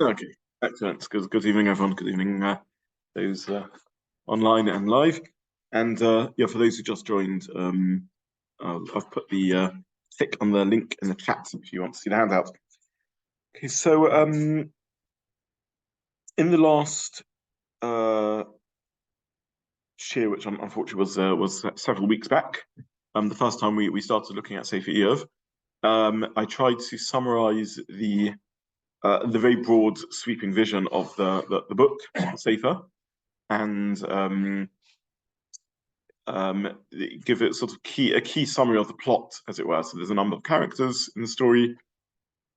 Okay, excellent. Good evening, everyone. Good evening, those online and live. And yeah, for those who just joined, I've put the click on the link in the chat if you want to see the handout. Okay, so in the last share, which unfortunately was several weeks back, the first time we started looking at Sefer Iyov, I tried to summarize the very broad, sweeping vision of the book, the Sefer, and give it sort of a key summary of the plot, as it were. So there's a number of characters in the story,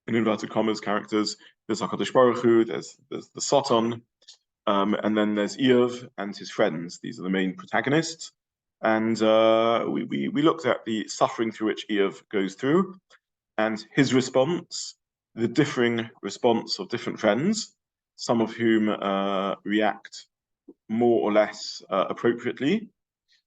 in inverted commas, characters. There's HaKadosh Baruch Hu, there's the Satan, and then there's Iyov and his friends. These are the main protagonists. And we looked at the suffering through which Iyov goes through, and his response, the differing response of different friends, some of whom react more or less appropriately,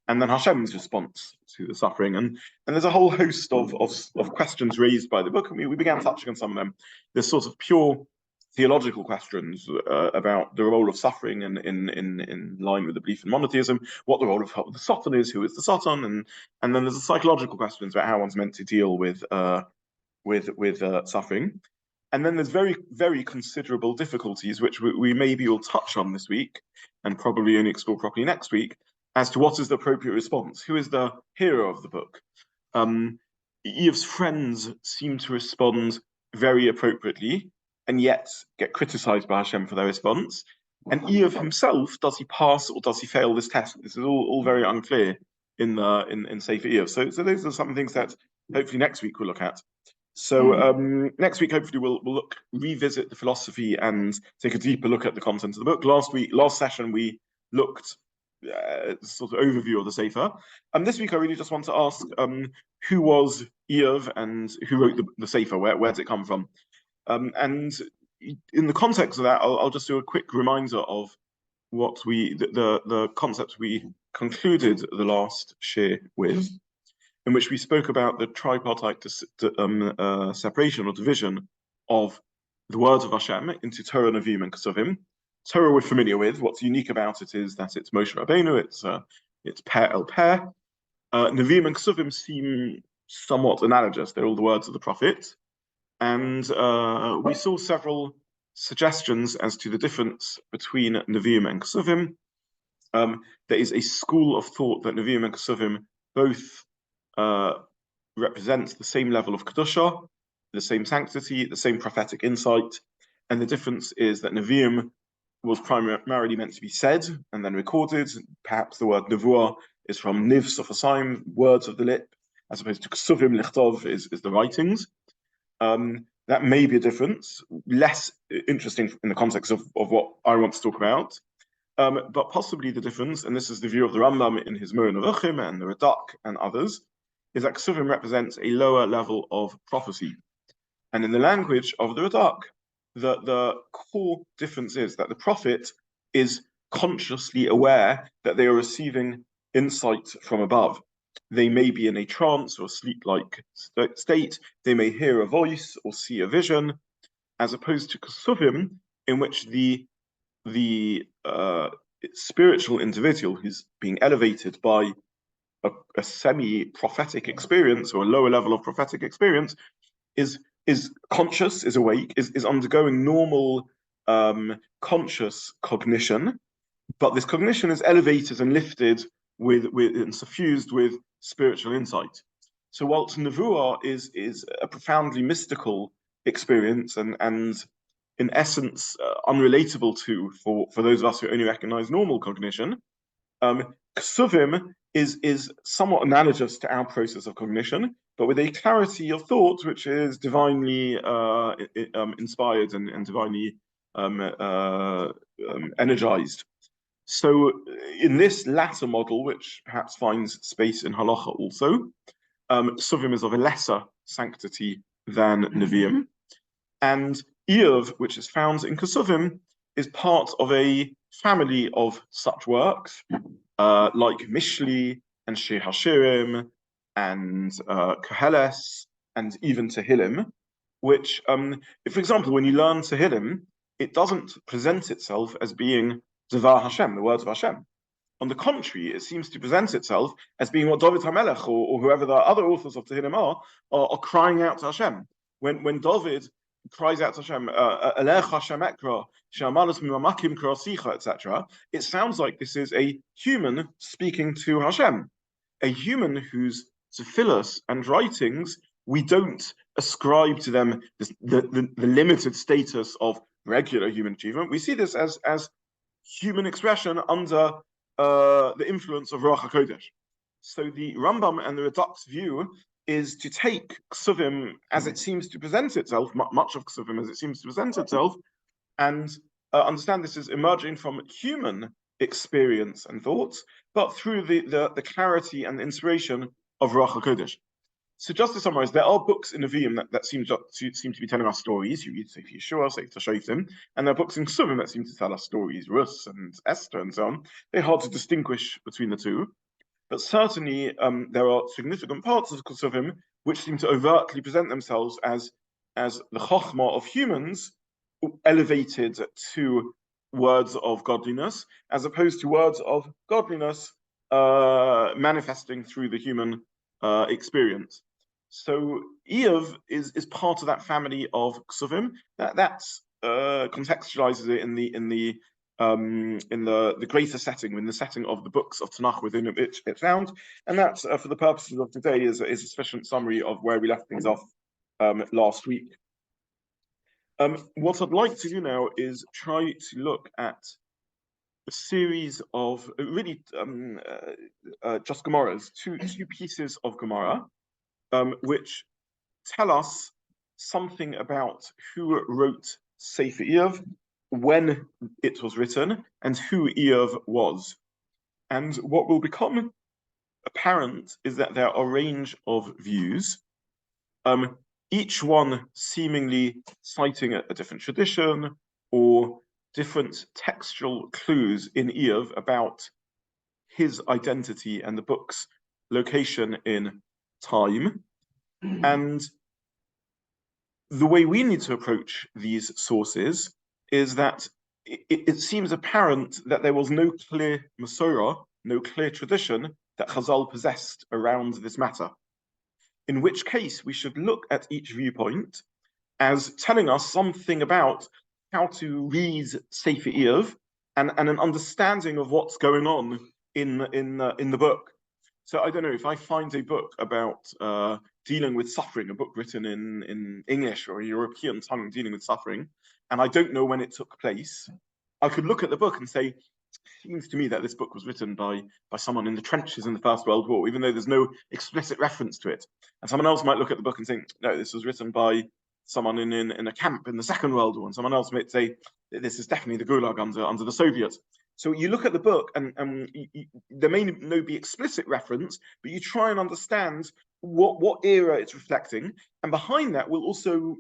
and then Hashem's response to the suffering. And there's a whole host of questions raised by the book, and we began touching on some of them. There's sort of pure theological questions about the role of suffering in line with the belief in monotheism, what the role of the Satan is, who is the Satan, and then there's the psychological questions about how one's meant to deal with suffering. And then there's very, very considerable difficulties, which we maybe will touch on this week, and probably only explore properly next week, as to what is the appropriate response. Who is the hero of the book? Iyov's friends seem to respond very appropriately, and yet get criticized by Hashem for their response. And Iyov himself, does he pass or does he fail this test? This is all very unclear in Sefer Iyov. So those are some things that hopefully next week we'll look at. So next week, hopefully, we'll revisit the philosophy and take a deeper look at the content of the book. Last session, we looked sort of overview of the Sefer. This week, I really just want to ask who was Iyov and who wrote the Sefer? Where did it come from? And in the context of that, I'll just do a quick reminder of what the concepts we concluded the last share with, in which we spoke about the tripartite separation or division of the words of Hashem into Torah, Nevi'im, and Kesuvim. Torah we're familiar with. What's unique about it is that it's Moshe Rabbeinu, it's pair el pair. Nevi'im and Kesuvim seem somewhat analogous. They're all the words of the prophet. And we saw several suggestions as to the difference between Nevi'im and Kesuvim. There is a school of thought that Nevi'im and Kesuvim both represents the same level of Kedusha, the same sanctity, the same prophetic insight. And the difference is that Nevi'im was primarily meant to be said and then recorded. Perhaps the word Nevuah is from Niv Sofasayim, words of the lip, as opposed to Kesuvim Lichtov is the writings. That may be a difference, less interesting in the context of what I want to talk about. But possibly the difference, and this is the view of the Rambam in his Moreh Nevuchim and the Radak and others, is that Kesuvim represents a lower level of prophecy. And in the language of the Radak, the core difference is that the prophet is consciously aware that they are receiving insight from above. They may be in a trance or sleep-like state. They may hear a voice or see a vision, as opposed to Kesuvim, in which the spiritual individual who's being elevated by a semi-prophetic experience or a lower level of prophetic experience is conscious, is awake, is undergoing normal conscious cognition, but this cognition is elevated and lifted and suffused with spiritual insight. So whilst Nevuah is a profoundly mystical experience and in essence unrelatable to for those of us who only recognize normal cognition, Kesuvim is somewhat analogous to our process of cognition, but with a clarity of thought which is divinely inspired and divinely energized. So in this latter model, which perhaps finds space in Halacha also, Kesuvim is of a lesser sanctity than Nevi'im, and Iyov, which is found in Kesuvim, is part of a family of such works, like Mishli and Shir Hashirim and Koheles and even Tehillim, which, for example, when you learn Tehillim, it doesn't present itself as being Devar Hashem, the words of Hashem. On the contrary, it seems to present itself as being what David HaMelech or whoever the other authors of Tehillim are crying out to Hashem. When David cries out to Hashem, Elech Hashem Ekra, She'amalus Mimamakim Krasicha, etc., it sounds like this is a human speaking to Hashem, a human whose tefillos and writings we don't ascribe to them the limited status of regular human achievement. We see this as human expression under the influence of Ruach HaKodesh. So the Rambam and the Radak's view is to take Ksuvim as it seems to present itself, much of Ksuvim as it seems to present itself, and understand this is emerging from human experience and thoughts, but through the clarity and inspiration of Ruach HaKodesh. So just to summarize, there are books in Nevi'im that seem to be telling us stories. You read Sefer Yeshua, Sefer Shoftim, and there are books in Ksuvim that seem to tell us stories, Rus and Esther and so on. They're hard to distinguish between the two. But certainly there are significant parts of Ksuvim which seem to overtly present themselves as the chokhmah of humans elevated to words of godliness, as opposed to words of godliness manifesting through the human experience. So Iyov is part of that family of Ksuvim. That contextualizes it in the greater setting, in the setting of the books of Tanakh within which it's found, and that, for the purposes of today, is a sufficient summary of where we left things off last week. What I'd like to do now is try to look at a series of really just Gemaras, two pieces of Gemara, which tell us something about who wrote Sefer Iyov, when it was written, and who Iyov was. And what will become apparent is that there are a range of views, each one seemingly citing a different tradition or different textual clues in Iyov about his identity and the book's location in time. And the way we need to approach these sources is that it seems apparent that there was no clear Masorah, no clear tradition that Chazal possessed around this matter. In which case, we should look at each viewpoint as telling us something about how to read Sefer Iyov and an understanding of what's going on in the book. So I don't know, if I find a book about dealing with suffering, a book written in English or a European tongue dealing with suffering, and I don't know when it took place, I could look at the book and say, it seems to me that this book was written by someone in the trenches in the First World War, even though there's no explicit reference to it. And someone else might look at the book and think, no, this was written by someone in a camp in the Second World War. And someone else might say, this is definitely the Gulag under the Soviets. So you look at the book and there may no be explicit reference, but you try and understand what era it's reflecting. And behind that will also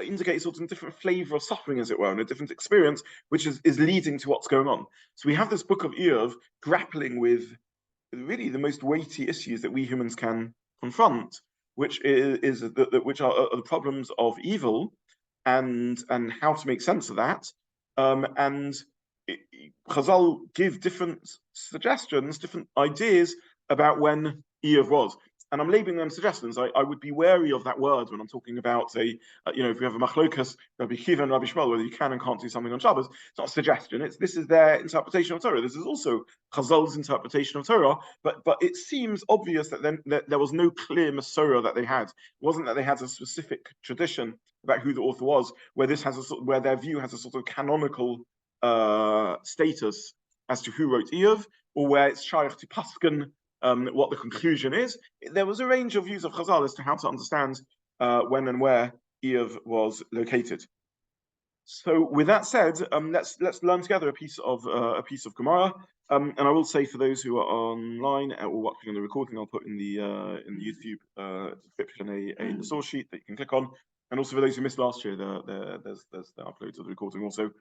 indicate sort of a different flavor of suffering, as it were, and a different experience, which is leading to what's going on. So we have this book of Iyov grappling with really the most weighty issues that we humans can confront, which which are the problems of evil and how to make sense of that. Chazal give different suggestions, different ideas about when Iyov was. And I'm labeling them suggestions. I would be wary of that word when I'm talking about, say, if we have a machlokas, Rabbi Kiva and Rabbi Shmuel, whether you can and can't do something on Shabbos. It's not a suggestion. This is their interpretation of Torah. This is also Chazal's interpretation of Torah. But it seems obvious that there was no clear Masorah that they had. It wasn't that they had a specific tradition about who the author was, where their view has a sort of canonical status as to who wrote Iyov, or where it's shaykh to paskin what the conclusion is. There was a range of views of Chazal as to how to understand when and where Iyov was located. So, with that said, let's learn together a piece of Gemara. And I will say, for those who are online or watching on the recording, I'll put in the YouTube description a source sheet that you can click on. And also for those who missed last year, there's the uploads of the recording also,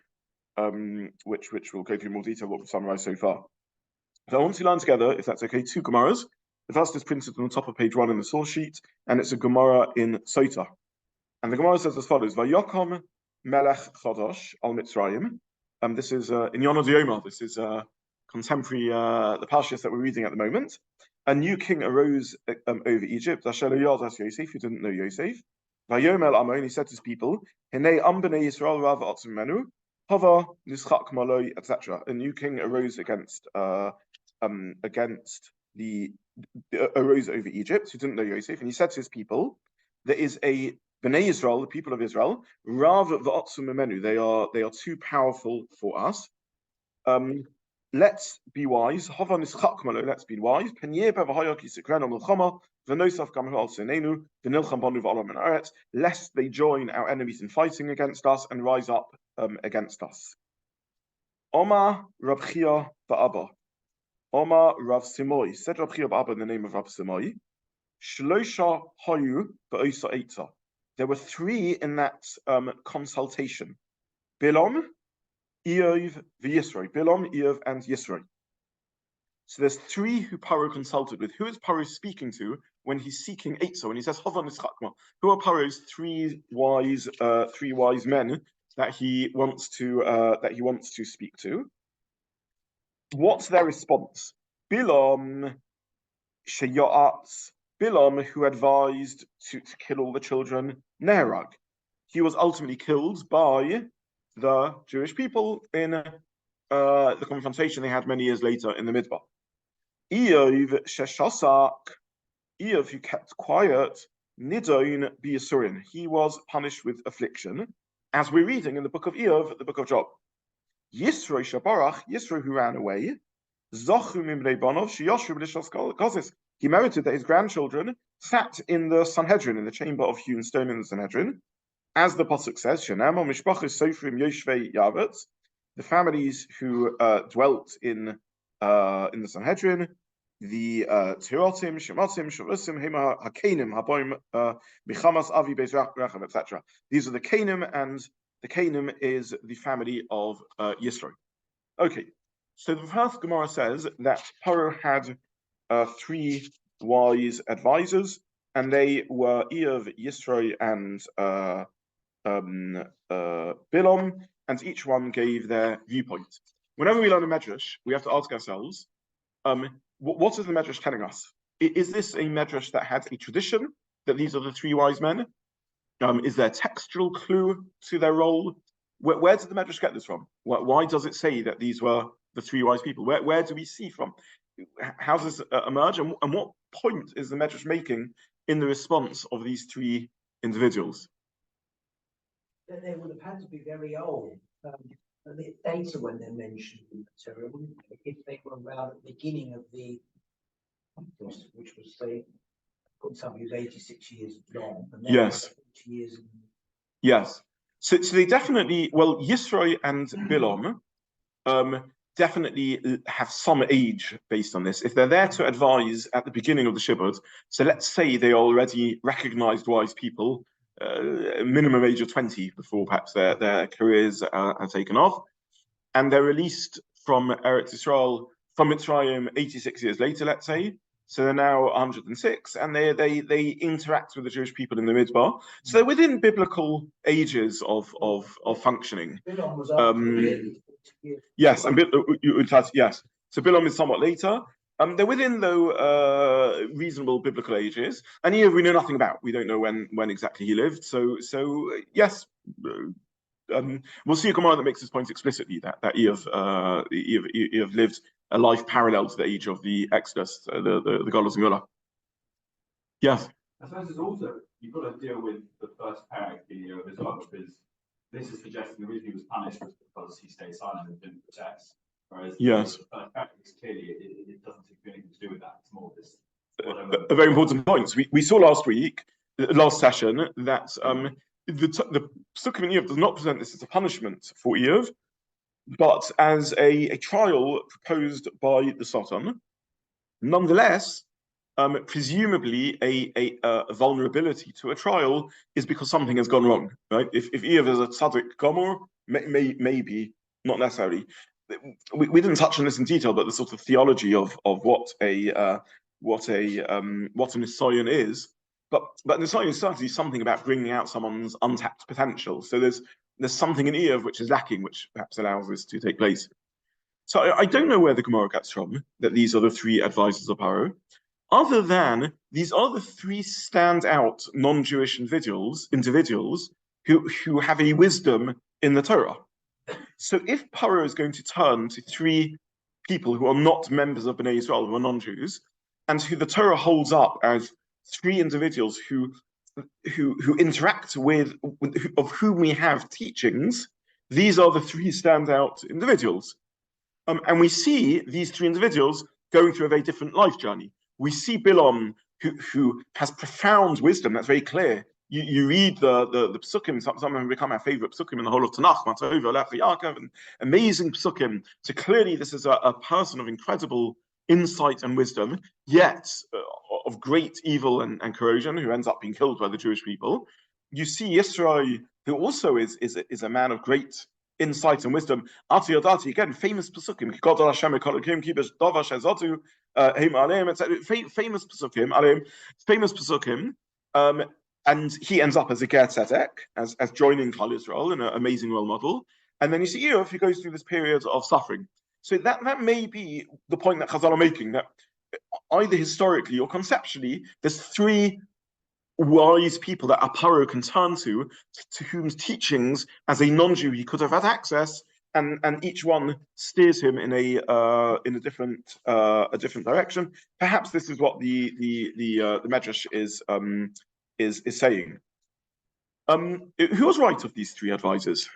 which will go through more detail what we've summarized so far. So I want to learn together, if that's okay, two Gemaras. The first is printed on the top of page 1 in the source sheet, and it's a Gemara in Sota. And the Gemara says as follows: Vayokom Melech Chodosh al Mitzrayim. This is in Yonah Dioma. This is contemporary the parshas that we're reading at the moment. A new king arose over Egypt. Asher lo yadas Yosef, who didn't know Yosef. Vayomel Amon, he said to his people, Hinei am b'nei Yisrael rav atzim menu, hava nischak maloi, etc. A new king arose arose over Egypt, who didn't know Yosef, and he said to his people, there is a Bnei Israel, the people of Israel, rav v'atzum menu. They are too powerful for us. Let's be wise. Let's be wise. Lest they join our enemies in fighting against us and rise up against us. Omar Rav Chia Ba'aba. Omar Rav Simoy. Said Rav Chia Ba'aba in the name of Rav Simoy. Shlosha Hayu Ba'osa Eitza. There were three in that consultation. Bilom, Iyov, Yisro. Bilom, Iyov, and Yisro. So there's three who Paro consulted with. Who is Paro speaking to when he's seeking Eitzah? When he says Hava Nischakma, who are Paro's three wise men that he wants to speak to? What's their response? Bilom Sheyatz. Bilom, who advised to kill all the children, Nerag. He was ultimately killed by the Jewish people in the confrontation they had many years later in the Midbar. Iyov Sheshasak, Iyov, who kept quiet, Nidon B'Yisurin. He was punished with affliction, as we're reading in the book of Iyov, the book of Job. Yisro Shabarach, Yisro, who ran away, Zochu Mimnei Bonov, Sheyoshu B'Lishos Kozis. He merited that his grandchildren sat in the Sanhedrin, in the chamber of hewn stone in the Sanhedrin. As the pasuk says, Shenamo Mishpachos Sofrim Yoshvei Yavetz, the families who dwelt in the Sanhedrin, the Teotim, Shematim, Shavusim, Hema Hakenim, Haboim, Michamas Avi Beis Rachav, etc. These are the Canim, and the Canim is the family of Yisro. Okay, so the first Gemara says that Paro had three wise advisors, and they were Iyov, Yisro, and Bilom, and each one gave their viewpoint. Whenever we learn a medrash, we have to ask ourselves, what is the medrash telling us? Is this a medrash that had a tradition, that these are the three wise men? Is there a textual clue to their role? Where did the medrash get this from? Why does it say that these were the three wise people? Where do we see from? How does this emerge? And what point is the medrash making in the response of these three individuals? That they would have had to be very old. A bit later when they're mentioned in the Torah, if they were around at the beginning of the which was say, something was 86 years long. And yes. 40 years. Yes. So they definitely, well, Yisro and Bilom definitely have some age based on this. If they're there to advise at the beginning of the Shibud, so let's say they already recognized wise people, minimum age of 20 before perhaps their careers are taken off, and they're released from Eretz Yisrael, from Mitzrayim 86 years later, let's say. So they're now 106, and they interact with the Jewish people in the Midbar. So they're within biblical ages of functioning. Yes, and yes. So Bilom is somewhat later. They're within, though, reasonable biblical ages, and Iyov we know nothing about. We don't know when exactly he lived. So yes, we'll see a Gemara that makes this point explicitly, that Iyov lived a life parallel to the age of the Exodus, the Golos and Gula. Yes. I suppose it's also, you've got to deal with the first parak of his life, because this is suggesting the reason he was punished was because he stayed silent and didn't protest. Whereas yes, the first parak is clearly it doesn't seem to be anything to do with that. It's more this. A very important point. We saw last session, that the Psukim in Iyov does not present this as a punishment for Iyov, but as a trial proposed by the Satan. Nonetheless, presumably a vulnerability to a trial is because something has gone wrong, right? If Iyov is a tzaddik gomor, maybe, not necessarily. We didn't touch on this in detail, but the sort of theology of what a Nisayon is. But Nisayon is certainly something about bringing out someone's untapped potential. So there's there's something in Iyov which is lacking, which perhaps allows this to take place. So I don't know where the Gemara gets from that these are the three advisors of Paro, other than these are the three standout non-Jewish individuals who have a wisdom in the Torah. So if Paro is going to turn to three people who are not members of Bnei Israel, who are non-Jews, and who the Torah holds up as three individuals who interact with of whom we have teachings, these are the three standout individuals. And we see these three individuals going through a very different life journey. We see Bilam, who has profound wisdom, that's very clear. You read the psukim, some of them become our favorite psukim in the whole of Tanakh, Matova, Lech Yaakov, and amazing psukim. So clearly this is a person of incredible insight and wisdom, yet of great evil and corrosion, who ends up being killed by the Jewish people. You see Yisro, who also is a man of great insight and wisdom. Ati Yodati, again, famous psukim. Famous psukim. And he ends up as a Ger Tzedek, as joining Klal Yisrael, an amazing role model. And then you see Iyov, who goes through this period of suffering. So that may be the point that Chazal are making, that either historically or conceptually, there's three wise people that Paro can turn to whose teachings as a non-Jew he could have had access, and each one steers him in a different direction. Perhaps this is what the Medrash is saying. Who was right of these three advisors?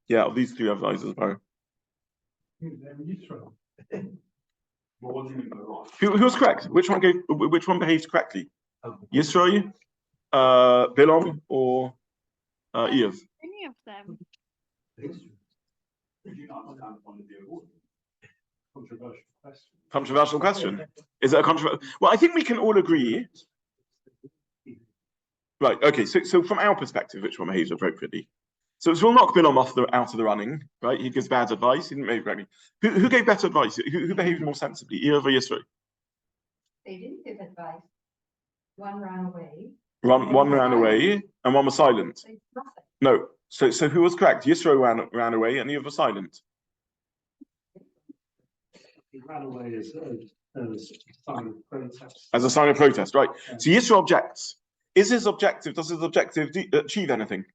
Yeah, of these three advisors, Paro. What do you mean by right? Who was correct? Which one behaved correctly? Yisro, Bilam, or Iyov? Any of them. Did you not understand the point of view? Controversial question. Controversial question. Is it a controversial? Well, I think we can all agree. Right. Okay. So from our perspective, which one behaves appropriately? So we'll knock Bilam out of the running, right? He gives bad advice. He didn't behave correctly. Who gave better advice? Who behaved more sensibly? Iyov or Yisro? They didn't give advice. One ran away. One ran away and one was silent. No. So who was correct? Yisro ran away and Iyov was silent. He ran away as a sign of protest. As a sign of protest, right? So Yisro objects. Does his objective achieve anything?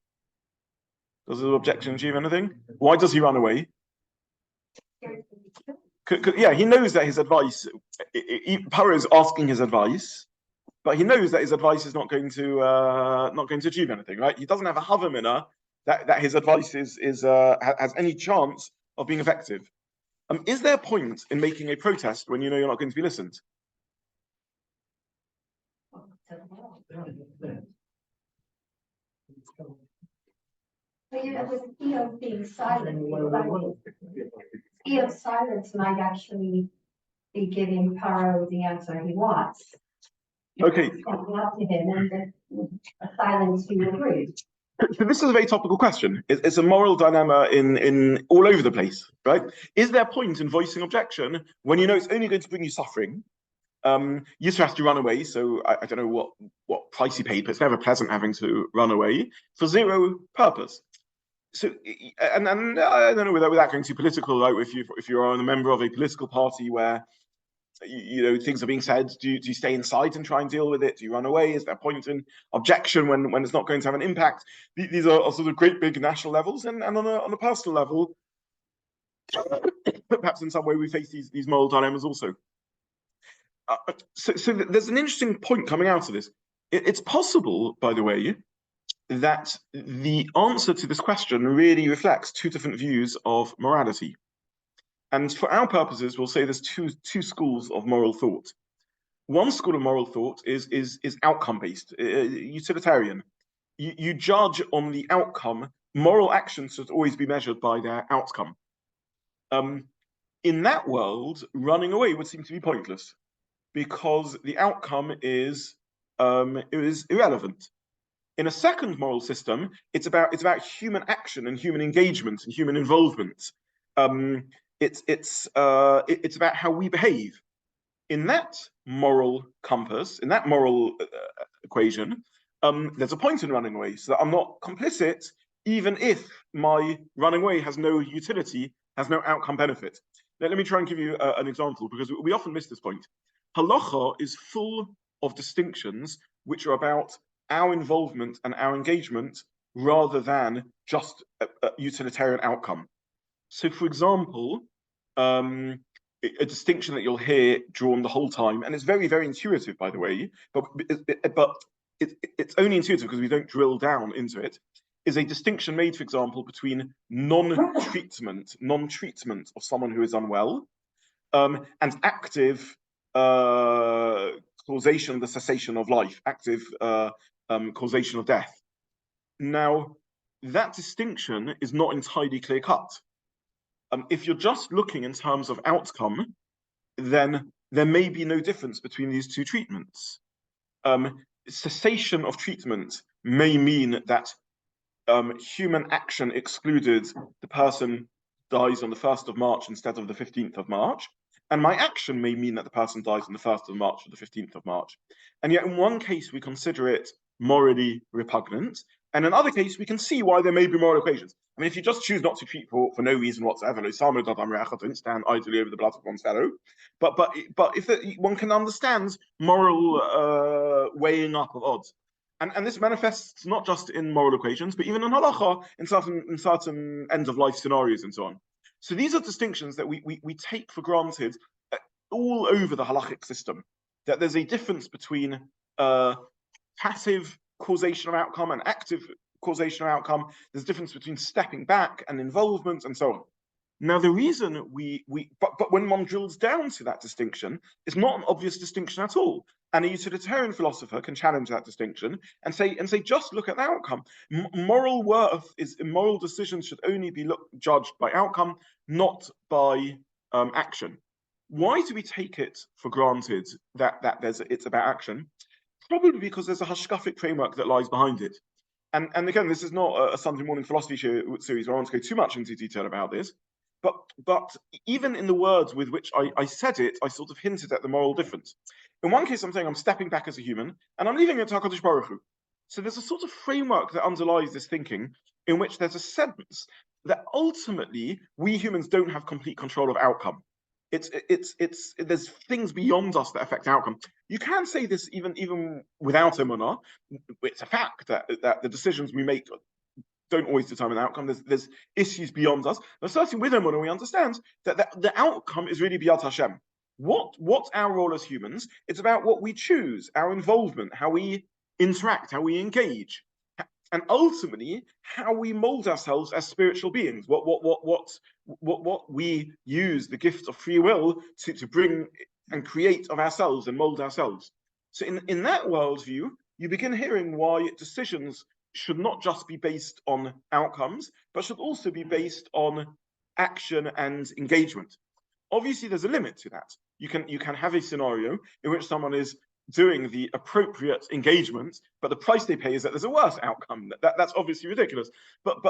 Does his objection achieve anything? Why does he run away? Yeah, he knows that his advice, Paro is asking his advice, but he knows that his advice is not going to achieve anything, right? He doesn't have a havamina that his advice has any chance of being effective. Is there a point in making a protest when you know you're not going to be listened? But with Iyov being silent, Iyov's silence might actually be giving Paro the answer he wants. Okay. It's coming up to him, and a silence he agrees. So this is a very topical question. It's a moral dilemma in all over the place, right? Is there a point in voicing objection when you know it's only going to bring you suffering? Yisro has to run away, so I don't know what price he paid, but it's never pleasant having to run away for zero purpose. So, and I don't know without going too political, right? If you're a member of a political party where you know things are being said, do you stay inside and try and deal with it? Do you run away? Is there a point in objection when it's not going to have an impact? These are sort of great big national levels, and on a personal level, perhaps in some way we face these moral dilemmas also. So there's an interesting point coming out of this. It's possible, by the way, that the answer to this question really reflects two different views of morality. And for our purposes, we'll say there's two schools of moral thought. One school of moral thought is outcome-based, utilitarian. You judge on the outcome. Moral actions should always be measured by their outcome. In that world, running away would seem to be pointless because the outcome is irrelevant. In a second moral system, it's about human action and human engagement and human involvement. It's about how we behave. In that moral compass, in that moral equation, there's a point in running away, so that I'm not complicit, even if my running away has no utility, has no outcome benefit. Now, let me try and give you an example, because we often miss this point. Halacha is full of distinctions which are about our involvement and our engagement rather than just a utilitarian outcome. So, for example, a distinction that you'll hear drawn the whole time, and it's very, very intuitive, by the way, but it's only intuitive because we don't drill down into it, is a distinction made, for example, between non-treatment of someone who is unwell, and active causation, the cessation of life, active causation of death. Now, that distinction is not entirely clear-cut. If you're just looking in terms of outcome, then there may be no difference between these two treatments. Cessation of treatment may mean that human action excluded, the person dies on the 1st of March instead of the 15th of March, and my action may mean that the person dies on the 1st of March or the 15th of March. And yet in one case we consider it morally repugnant, and in another case we can see why there may be moral equations. I mean, if you just choose not to treat for no reason whatsoever, don't stand idly over the blood of one's fellow. But if one can understand moral weighing up of odds. And this manifests not just in moral equations, but even in halacha, in certain end of life scenarios and so on. So these are distinctions that we take for granted all over the halachic system. That there's a difference between passive causation of outcome and active causation of outcome. There's a difference between stepping back and involvement and so on. Now, the reason but when one drills down to that distinction, it's not an obvious distinction at all. And a utilitarian philosopher can challenge that distinction and say, just look at the outcome. Moral worth moral decisions should only be judged by outcome, not by action. Why do we take it for granted that it's about action? Probably because there's a hashkafic framework that lies behind it. And again, this is not a Sunday morning philosophy series where I want to go too much into detail about this. But even in the words with which I said it, I sort of hinted at the moral difference. In one case, I'm saying I'm stepping back as a human, and I'm leaving it to HaKadosh Baruch Hu. So there's a sort of framework that underlies this thinking, in which there's a sense that ultimately we humans don't have complete control of outcome. There's things beyond us that affect outcome. You can say this even without emunah. It's a fact that the decisions we make don't always determine the outcome. There's issues beyond us. But certainly with emunah, we understand that the outcome is really biyad Hashem. What's our role as humans? It's about what we choose, our involvement, how we interact, how we engage, and ultimately how we mold ourselves as spiritual beings. What we use the gift of free will to bring and create of ourselves and mold ourselves. So in that worldview, you begin hearing why decisions should not just be based on outcomes, but should also be based on action and engagement. Obviously, there's a limit to that. You can have a scenario in which someone is doing the appropriate engagement, but the price they pay is that there's a worse outcome. That's obviously ridiculous. But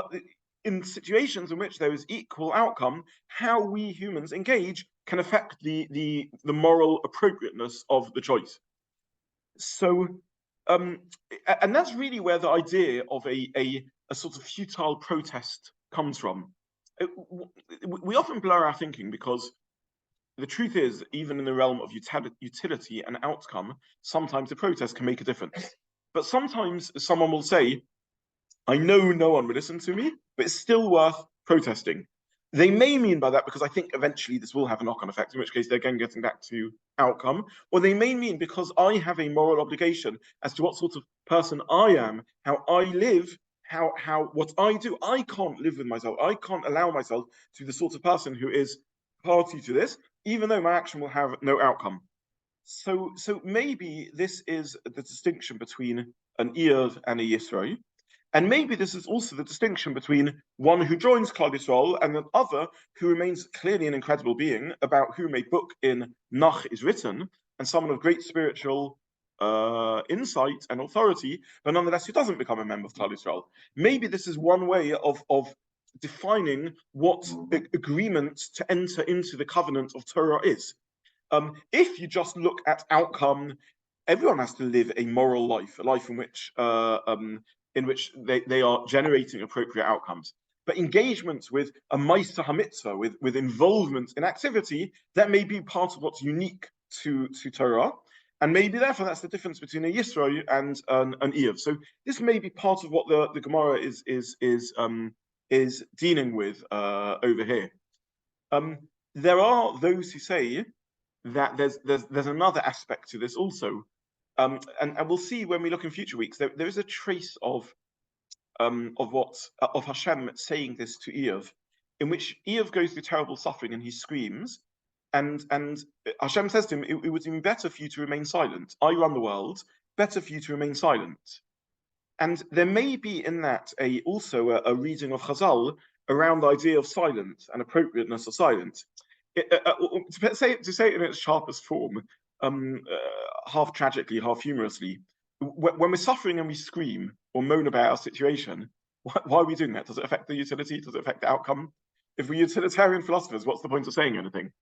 in situations in which there is equal outcome, how we humans engage can affect the moral appropriateness of the choice. So, and that's really where the idea of a sort of futile protest comes from. We often blur our thinking because the truth is, even in the realm of utility and outcome, sometimes a protest can make a difference. But sometimes someone will say, I know no one will listen to me, but it's still worth protesting. They may mean by that because I think eventually this will have a knock-on effect, in which case they're again getting back to outcome. Or they may mean because I have a moral obligation as to what sort of person I am, how I live, what I do. I can't live with myself. I can't allow myself to be the sort of person who is party to this, even though my action will have no outcome. So maybe this is the distinction between an Iyov and a Yisro. And maybe this is also the distinction between one who joins Klal Yisrael and the other who remains clearly an incredible being, about whom a book in Nach is written, and someone of great spiritual insight and authority, but nonetheless who doesn't become a member of Klal Yisrael. Maybe this is one way of defining what agreement to enter into the covenant of Torah is. If you just look at outcome, everyone has to live a moral life, a life in which they are generating appropriate outcomes. But engagement with a ma'aseh hamitzvah, with involvement in activity, that may be part of what's unique to Torah, and maybe therefore that's the difference between a Yisro and an Iyov. So this may be part of what the Gemara is dealing with over here. There are those who say that there's another aspect to this also, and we'll see when we look in future weeks. There is a trace of Hashem saying this to Iyov, in which Iyov goes through terrible suffering and he screams, and Hashem says to him, it would be better for you to remain silent. I run the world. Better for you to remain silent. And there may be in that also a reading of Chazal around the idea of silence and appropriateness of silence. To say it in its sharpest form, half tragically, half humorously, when we're suffering and we scream or moan about our situation, why are we doing that? Does it affect the utility? Does it affect the outcome? If we're utilitarian philosophers, what's the point of saying anything?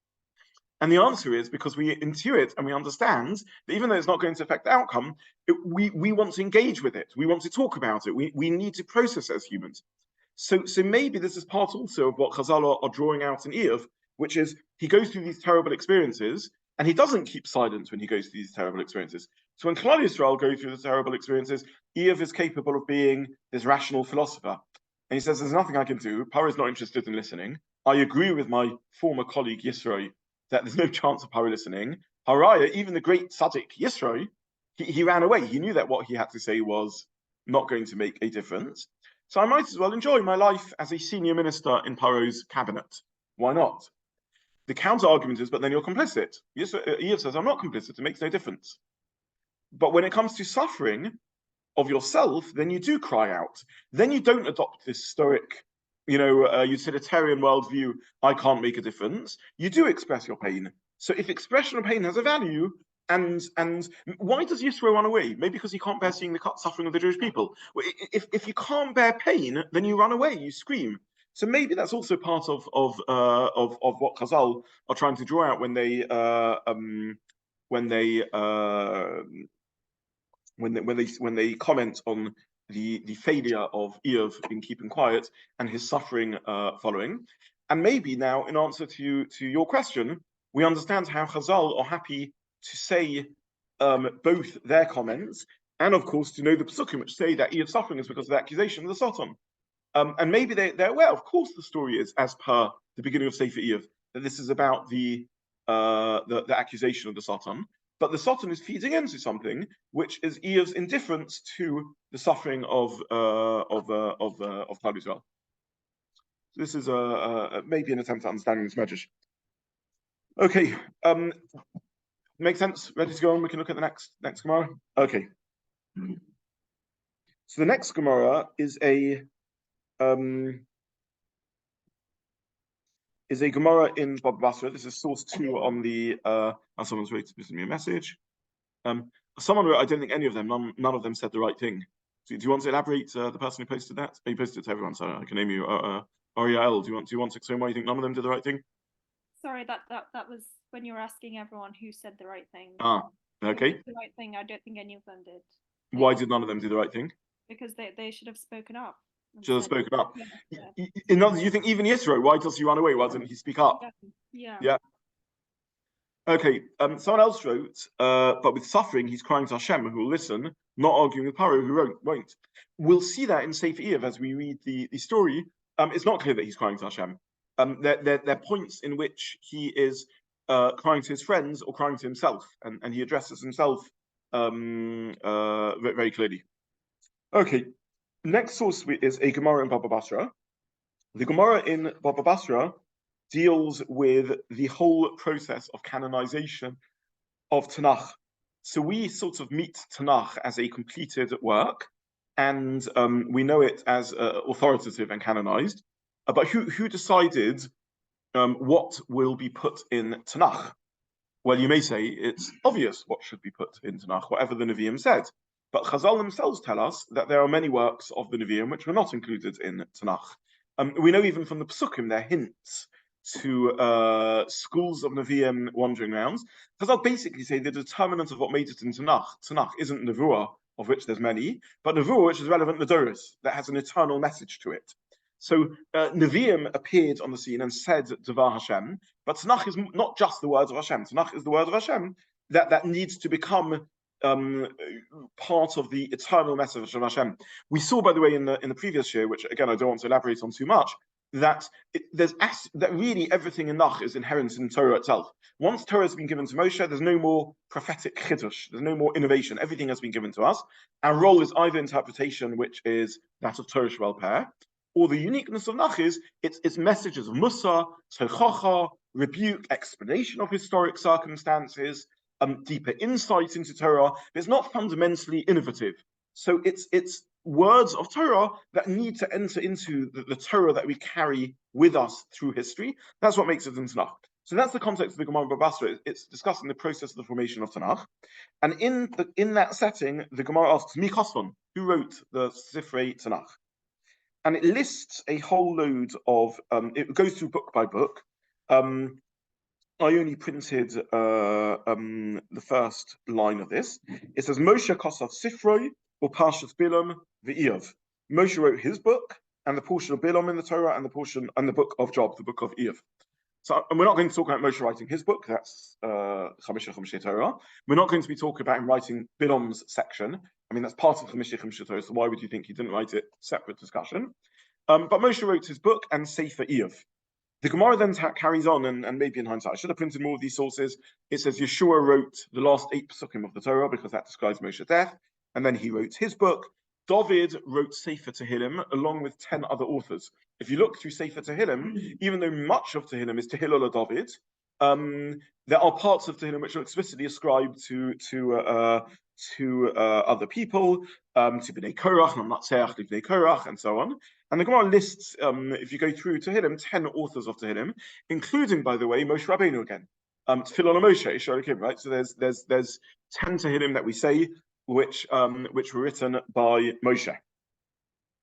And the answer is because we intuit and we understand that even though it's not going to affect the outcome, we want to engage with it. We want to talk about it. We need to process as humans. So maybe this is part also of what Chazal are drawing out in Iyov, which is he goes through these terrible experiences and he doesn't keep silent when he goes through these terrible experiences. So when Klal Yisrael go through the terrible experiences, Iyov is capable of being this rational philosopher. And he says, there's nothing I can do. Paro is not interested in listening. I agree with my former colleague Yisro that there's no chance of Paro listening. Haraya, even the great Tzaddik Yisro, he ran away. He knew that what he had to say was not going to make a difference. So I might as well enjoy my life as a senior minister in Paro's cabinet. Why not? The counter argument is, but then you're complicit. Iyov says, I'm not complicit. It makes no difference. But when it comes to suffering of yourself, then you do cry out. Then you don't adopt this stoic, utilitarian worldview, I can't make a difference. You do express your pain. So if expression of pain has a value, and why does Yisro run away? Maybe because he can't bear seeing the suffering of the Jewish people. If you can't bear pain, then you run away, you scream. So maybe that's also part of what Chazal are trying to draw out when they comment on the failure of Iyov in keeping quiet and his suffering following. And maybe now, in answer to your question, we understand how Chazal are happy to say both their comments and, of course, to know the Pesukim, which say that Iyov's suffering is because of the accusation of the Satan. And maybe they're aware, of course, the story is, as per the beginning of Sefer Iyov, that this is about the accusation of the Satan. But the Satan is feeding into something, which is Iyov's indifference to the suffering of Klal Yisrael. So this is maybe an attempt at understanding this medrash. Okay, makes sense. Ready to go on? We can look at the next Gemara. Okay. So the next Gemara is a Gemara in Baba Basra. This is source 2 on the. Someone's ready to send me a message. Someone wrote, I don't think any of them, none of them said the right thing. Do you want to elaborate? The person who posted that? You posted it to everyone, so I can name you. Ariel, do you want to explain why you think none of them did the right thing? Sorry, that was when you were asking everyone who said the right thing. Okay. The right thing. I don't think any of them did. Why did none of them do the right thing? Because they should have spoken up. Should have spoken up. Yeah. In other words, you think even Yisro, why does he run away? Why didn't he speak up? Yeah. Okay. Someone else wrote, but with suffering, he's crying to Hashem, who will listen, not arguing with Paro, who won't. We'll see that in Sefer Iyov as we read the story. It's not clear that he's crying to Hashem. There are points in which he is crying to his friends or crying to himself, and he addresses himself very clearly. Okay. Next source is a Gemara in Baba Basra. The Gemara in Baba Basra deals with the whole process of canonization of Tanakh. So we sort of meet Tanakh as a completed work, and we know it as authoritative and canonized. But who decided what will be put in Tanakh? Well, you may say it's obvious what should be put in Tanakh, whatever the Nevi'im said. But Chazal themselves tell us that there are many works of the Nevi'im which were not included in Tanakh. We know even from the Pesukim, there are hints schools of Nevi'im wandering around. Because I'll basically say the determinant of what made it into Tanakh isn't Nevuah, of which there's many, but Nevuah, which is relevant to Doris, that has an eternal message to it. So Nevi'im appeared on the scene and said Devar Hashem, but Tanakh is not just the words of Hashem. Tanakh is the word of Hashem that needs to become part of the eternal message of Hashem. We saw, by the way, in the previous year, which again I don't want to elaborate on too much, that that really everything in Nach is inherent in Torah itself. Once Torah has been given to Moshe, there's no more prophetic chidush, there's no more innovation. Everything has been given to us. Our role is either interpretation, which is that of Torah Sheba'al Peh, or the uniqueness of Nach is its messages of Musar, Tochacha, rebuke, explanation of historic circumstances, deeper insight into Torah. But it's not fundamentally innovative. So it's words of Torah that need to enter into the Torah that we carry with us through history. That's what makes it in Tanakh. So that's the context of the Gemara Baba Basra. It's discussing the process of the formation of Tanakh. And in that setting, the Gemara asks, Mi Chosfon, who wrote the Sifrei Tanakh? And it lists a whole load of, it goes through book by book. I only printed the first line of this. It says, Moshe Kosav Sifroi, or Parshas Bilam, the Iyov. Moshe wrote his book, and the portion of Bilam in the Torah, and the book of Job, the book of Iyov. So, and we're not going to talk about Moshe writing his book, that's Chamisha Torah. We're not going to be talking about him writing Bilam's section. I mean, that's part of Chamisha Torah, so why would you think he didn't write it? Separate discussion. But Moshe wrote his book and Sefer Iyov. The Gemara then carries on, and maybe in hindsight, I should have printed more of these sources. It says Yeshua wrote the last 8 psukim of the Torah, because that describes Moshe's death. And then he wrote his book. David wrote Sefer Tehillim along with 10 other authors. If you look through Sefer Tehillim, even though much of Tehillim is Tehillah David, there are parts of Tehillim which are explicitly ascribed to other people, to Bnei Korach, Namnatseach, Bnei Korach, and so on. And the Gemara lists, if you go through Tehillim, 10 authors of Tehillim, including, by the way, Moshe Rabbeinu again. Tefillah Moshe, right? So there's 10 Tehillim that we say, which were written by Moshe.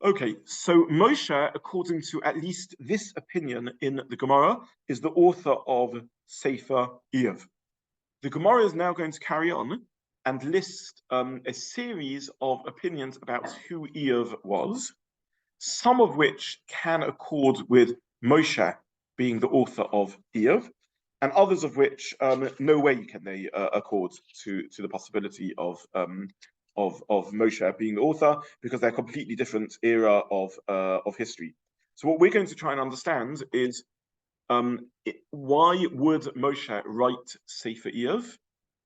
Okay, so Moshe, according to at least this opinion in the Gemara, is the author of Sefer Iyov. The Gemara is now going to carry on and list a series of opinions about who Iyov was, some of which can accord with Moshe being the author of Iyov, and others of which no way can they accord to the possibility of Moshe being the author, because they're a completely different era of history. So what we're going to try and understand is why would Moshe write Sefer Iyov,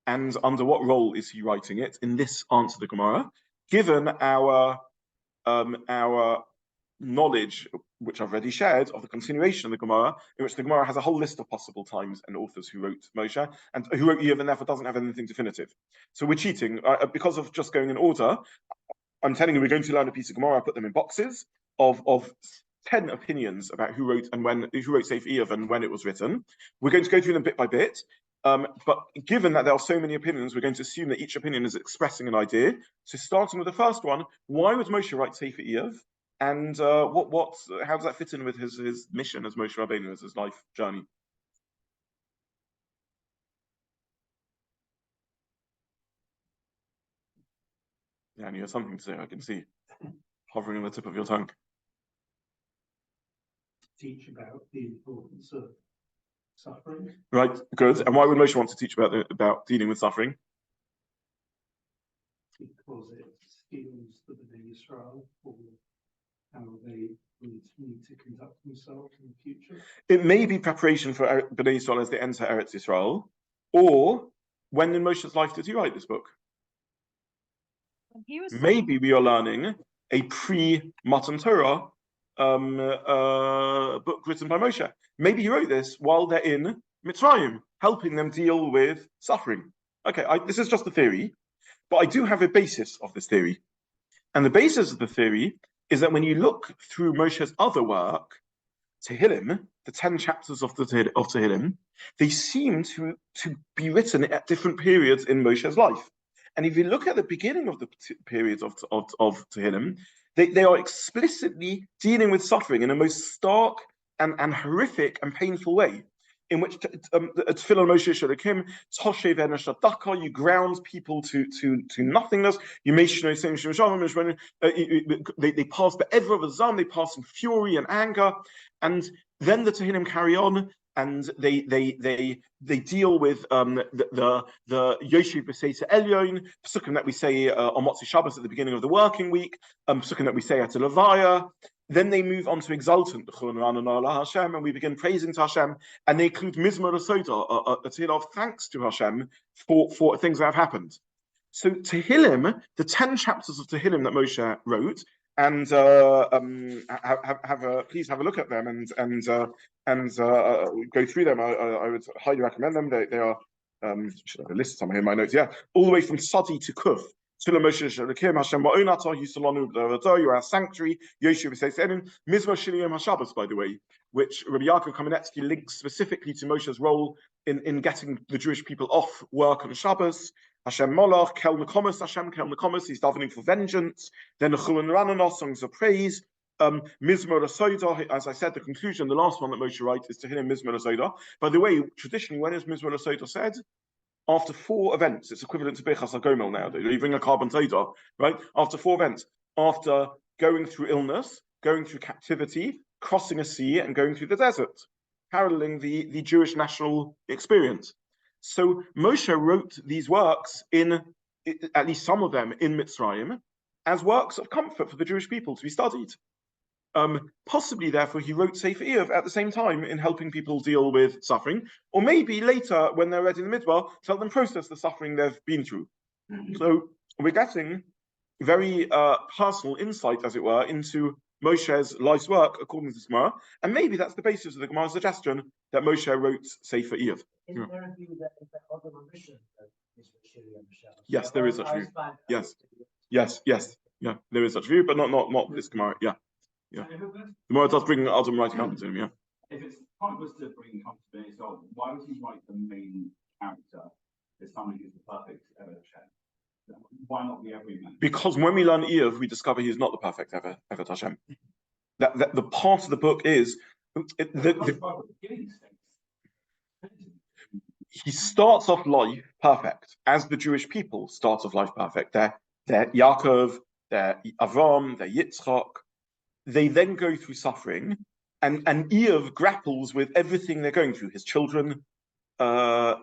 and under what role is he writing it in this answer to the Gemara, given our knowledge, which I've already shared, of the continuation of the Gemara, in which the Gemara has a whole list of possible times and authors who wrote Moshe, and who wrote Iyov, and therefore doesn't have anything definitive. So we're cheating. Because of just going in order, I'm telling you we're going to learn a piece of Gemara, I put them in boxes of 10 opinions about who wrote Sefer Iyov and when it was written. We're going to go through them bit by bit. But given that there are so many opinions, we're going to assume that each opinion is expressing an idea. So starting with the first one, why would Moshe write Sefer Iyov? And how does that fit in with his mission as Moshe Rabbeinu, as his life journey? Yeah, and you have something to say, I can see, hovering on the tip of your tongue. Teach about the importance of suffering. Right, good. And why would Moshe want to teach about dealing with suffering? Because it skills the Bnei Israel for how they would need to conduct themselves in the future. It may be preparation for Bnei Israel as they enter Eretz Yisrael, or when in Moshe's life did he write this book? Maybe we are learning a pre-Matan Torah book written by Moshe. Maybe he wrote this while they're in Mitzrayim, helping them deal with suffering. Okay, this is just a theory, but I do have a basis of this theory. And the basis of the theory is that when you look through Moshe's other work, Tehillim, the 10 chapters of Tehillim, they seem to be written at different periods in Moshe's life. And if you look at the beginning of the periods of Tehillim, they are explicitly dealing with suffering in a most stark and horrific and painful way, in which Tefillah Moshe Shalakim, Toshe Venashadaka, you ground people to nothingness. You they pass Be'edra V'Zam, they pass in fury and anger, and then the Tehillim carry on, and they deal with the Yoshev B'Seisa Elyon, Pesukim that we say on Motzei Shabbos at the beginning of the working week, Pesukim that we say at the Levaya. Then they move on to exultant, and we begin praising to Hashem, and they include Mizmor Soda, a tale of thanks to Hashem for things that have happened. So Tehillim, the 10 chapters of Tehillim that Moshe wrote, and please have a look at them and go through them. I would highly recommend them. They are should have a list somewhere in my notes. Yeah, all the way from Sadi to Kuf. You are our sanctuary, Yoshev B'Seis Mizmor Shiliyom HaShabbos, by the way, which Rabbi Yaakov Kamenetsky links specifically to Moshe's role in getting the Jewish people off work on Shabbos. Hashem Molach, Kel Nekomas, Hashem Kel Nekomas, he's davening for vengeance. Then the Chulin Rananos, songs of praise. Mizmor Soda, as I said, the conclusion, the last one that Moshe writes is to him Mizmor Soda. By the way, traditionally, when is Mizmor Soda said? After 4 events. It's equivalent to Bechas HaGomel nowadays. You bring a carbon Toda, right? After 4 events. After going through illness, going through captivity, crossing a sea, and going through the desert, paralleling the Jewish national experience. So Moshe wrote these works in, at least some of them, in Mitzrayim, as works of comfort for the Jewish people to be studied. Possibly, therefore, he wrote Sefer Iyov at the same time in helping people deal with suffering, or maybe later, when they're ready in the Midbar, to help them process the suffering they've been through. So we're getting very personal insight, as it were, into Moshe's life's work according to this Gemara, and maybe that's the basis of the Gemara's suggestion that Moshe wrote Sefer Iyov. Is there a view that the other mission of Mizmor Shiliyom HaShabbos? Yes, there is such view. Yes, yeah, there is such view, but not this Gemara. Yeah. The Gemara does bring Adam writing up to him. Yeah. If it's point was to bring comfortability, so why would he write the main character as somebody who's the perfect ever Hashem? Why not the everyman? Because when we learn Iyov, we discover he's not the perfect ever Hashem. That the part of the book is he starts off life perfect, as the Jewish people start off life perfect. They're Yaakov, they're Avram, they're Yitzchak. They then go through suffering, and Iyov grapples with everything they're going through. His children die,